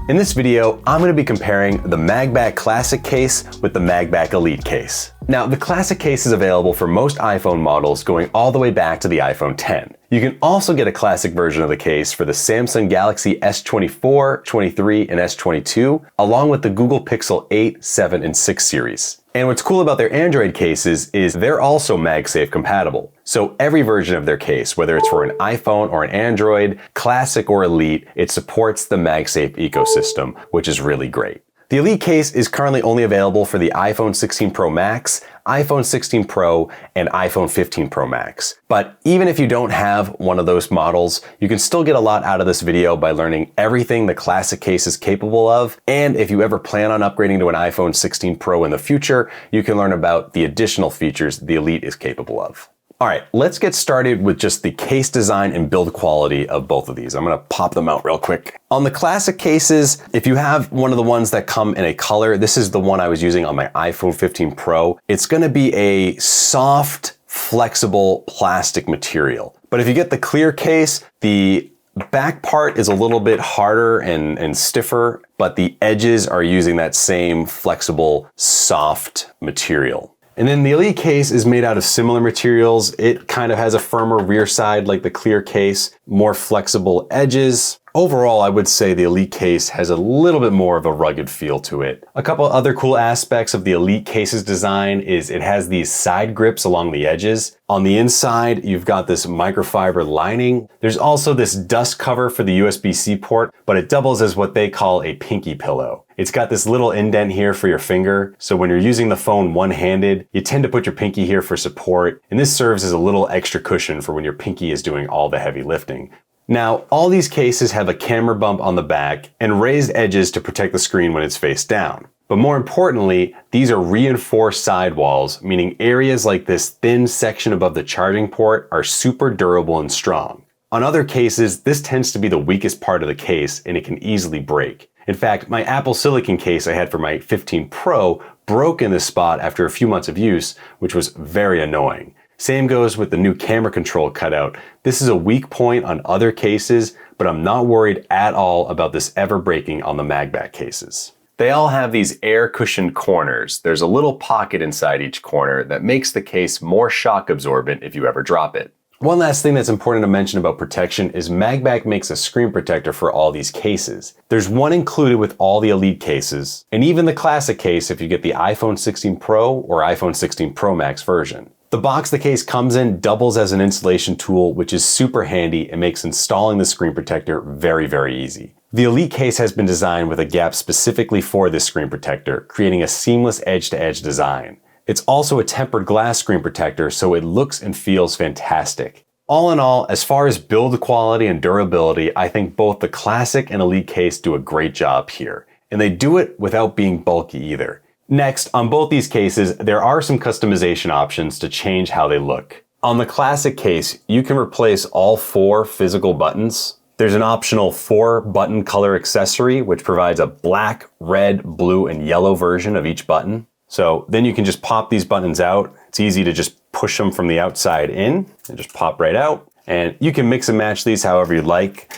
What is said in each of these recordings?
In this video, I'm going to be comparing the MagBak Classic case with the MagBak Elite case. Now, the Classic case is available for most iPhone models going all the way back to the iPhone X. You can also get a Classic version of the case for the Samsung Galaxy S24, 23, and S22, along with the Google Pixel 8, 7, and 6 series. And what's cool about their Android cases is they're also MagSafe compatible. So every version of their case, whether it's for an iPhone or an Android, Classic or Elite, it supports the MagSafe ecosystem, which is really great. The Elite case is currently only available for the iPhone 16 Pro Max, iPhone 16 Pro, and iPhone 15 Pro Max. But even if you don't have one of those models, you can still get a lot out of this video by learning everything the Classic case is capable of. And if you ever plan on upgrading to an iPhone 16 Pro in the future, you can learn about the additional features the Elite is capable of. All right, let's get started with just the case design and build quality of both of these. I'm gonna pop them out real quick. On the Classic cases, if you have one of the ones that come in a color, this is the one I was using on my iPhone 15 Pro. It's gonna be a soft, flexible plastic material. But if you get the clear case, the back part is a little bit harder and stiffer, but the edges are using that same flexible, soft material. And then the Elite case is made out of similar materials. It kind of has a firmer rear side like the clear case, more flexible edges. Overall, I would say the Elite case has a little bit more of a rugged feel to it. A couple other cool aspects of the Elite case's design is it has these side grips along the edges. On the inside, you've got this microfiber lining. There's also this dust cover for the USB-C port, but it doubles as what they call a pinky pillow. It's got this little indent here for your finger, so when you're using the phone one-handed, you tend to put your pinky here for support, and this serves as a little extra cushion for when your pinky is doing all the heavy lifting. Now, all these cases have a camera bump on the back and raised edges to protect the screen when it's face down. But more importantly, these are reinforced sidewalls, meaning areas like this thin section above the charging port are super durable and strong. On other cases, this tends to be the weakest part of the case and it can easily break. In fact, my Apple Silicon case I had for my 15 Pro broke in this spot after a few months of use, which was very annoying. Same goes with the new camera control cutout. This is a weak point on other cases, but I'm not worried at all about this ever breaking on the MagBak cases. They all have these air cushioned corners. There's a little pocket inside each corner that makes the case more shock absorbent if you ever drop it. One last thing that's important to mention about protection is MagBak makes a screen protector for all these cases. There's one included with all the Elite cases, and even the Classic case if you get the iPhone 16 Pro or iPhone 16 Pro Max version. The box the case comes in doubles as an installation tool, which is super handy and makes installing the screen protector very, very easy. The Elite case has been designed with a gap specifically for this screen protector, creating a seamless edge-to-edge design. It's also a tempered glass screen protector, so it looks and feels fantastic. All in all, as far as build quality and durability, I think both the Classic and Elite case do a great job here. And they do it without being bulky either. Next, on both these cases, there are some customization options to change how they look. On the Classic case, you can replace all 4 physical buttons. There's an optional 4-button color accessory, which provides a black, red, blue, and yellow version of each button. So then you can just pop these buttons out. It's easy to just push them from the outside in and just pop right out. And you can mix and match these however you'd like.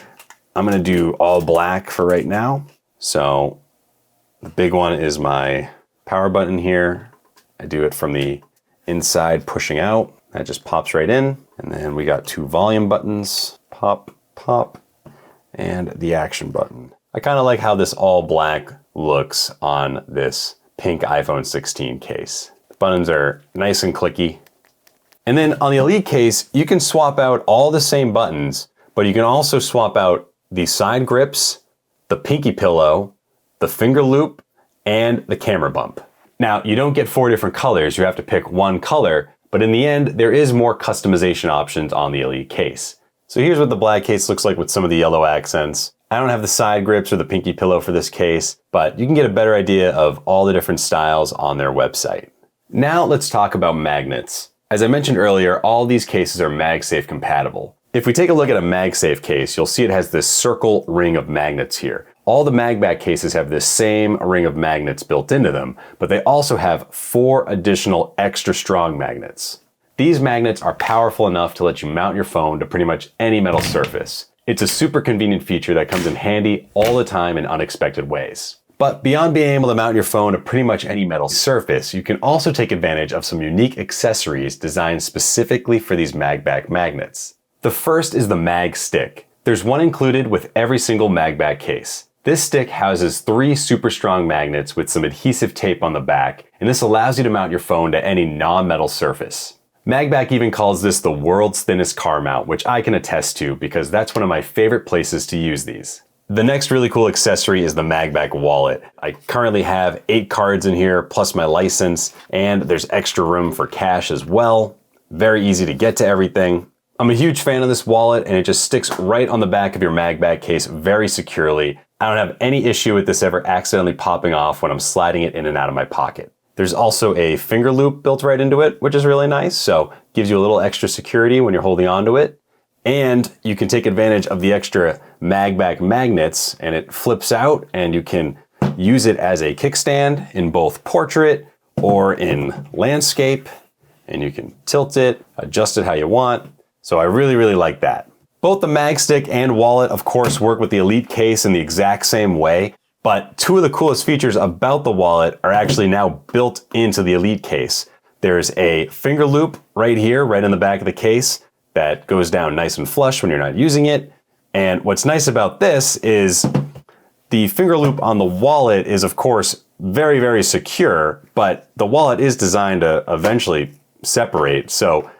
I'm gonna do all black for right now. So the big one is my power button here. I do it from the inside pushing out. That just pops right in. And then we got 2 volume buttons, pop, pop, and the action button. I kind of like how this all black looks on this pink iPhone 16 case. The buttons are nice and clicky. And then on the Elite case, you can swap out all the same buttons, but you can also swap out the side grips, the pinky pillow, the finger loop, and the camera bump. Now, you don't get 4 different colors, you have to pick one color, but in the end, there is more customization options on the Elite case. So here's what the black case looks like with some of the yellow accents. I don't have the side grips or the pinky pillow for this case, but you can get a better idea of all the different styles on their website. Now let's talk about magnets. As I mentioned earlier, all these cases are MagSafe compatible. If we take a look at a MagSafe case, you'll see it has this circle ring of magnets here. All the MagBak cases have this same ring of magnets built into them, but they also have 4 additional extra strong magnets. These magnets are powerful enough to let you mount your phone to pretty much any metal surface. It's a super convenient feature that comes in handy all the time in unexpected ways. But beyond being able to mount your phone to pretty much any metal surface, you can also take advantage of some unique accessories designed specifically for these MagBak magnets. The first is the Mag Stick. There's one included with every single MagBak case. This stick houses 3 super strong magnets with some adhesive tape on the back, and this allows you to mount your phone to any non-metal surface. MagBak even calls this the world's thinnest car mount, which I can attest to because that's one of my favorite places to use these. The next really cool accessory is the MagBak wallet. I currently have 8 cards in here, plus my license, and there's extra room for cash as well. Very easy to get to everything. I'm a huge fan of this wallet, and it just sticks right on the back of your MagBak case very securely. I don't have any issue with this ever accidentally popping off when I'm sliding it in and out of my pocket. There's also a finger loop built right into it, which is really nice, so gives you a little extra security when you're holding onto it. And you can take advantage of the extra MagBak magnets, and it flips out and you can use it as a kickstand in both portrait or in landscape, and you can tilt it, adjust it how you want. So I really like that. Both the Mag Stick and wallet, of course, work with the Elite case in the exact same way, but 2 of the coolest features about the wallet are actually now built into the Elite case. There's a finger loop right here, right in the back of the case, that goes down nice and flush when you're not using it. And what's nice about this is the finger loop on the wallet is, of course, very secure, but the wallet is designed to eventually separate. So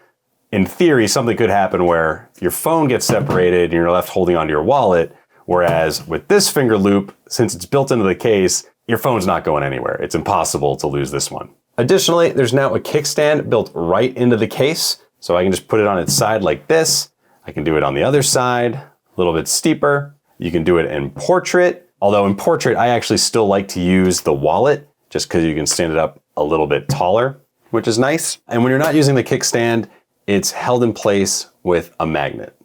in theory, something could happen where your phone gets separated and you're left holding onto your wallet. Whereas with this finger loop, since it's built into the case, your phone's not going anywhere. It's impossible to lose this one. Additionally, there's now a kickstand built right into the case. So I can just put it on its side like this. I can do it on the other side, a little bit steeper. You can do it in portrait. Although in portrait, I actually still like to use the wallet just because you can stand it up a little bit taller, which is nice. And when you're not using the kickstand, it's held in place with a magnet.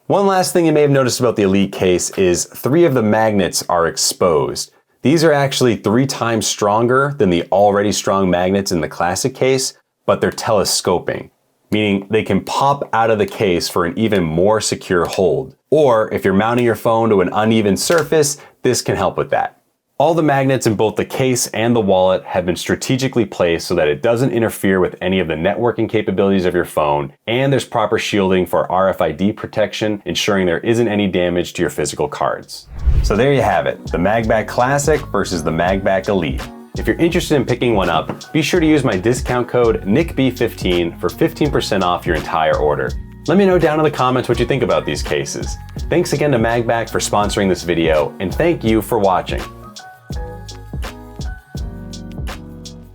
One last thing you may have noticed about the Elite case is 3 of the magnets are exposed. These are actually 3 times stronger than the already strong magnets in the Classic case, but they're telescoping, meaning they can pop out of the case for an even more secure hold. Or if you're mounting your phone to an uneven surface, this can help with that. All the magnets in both the case and the wallet have been strategically placed so that it doesn't interfere with any of the networking capabilities of your phone, and there's proper shielding for RFID protection, ensuring there isn't any damage to your physical cards. So there you have it, the MagBak Classic versus the MagBak Elite. If you're interested in picking one up, be sure to use my discount code NICKB15 for 15% off your entire order. Let me know down in the comments what you think about these cases. Thanks again to MagBak for sponsoring this video, and thank you for watching.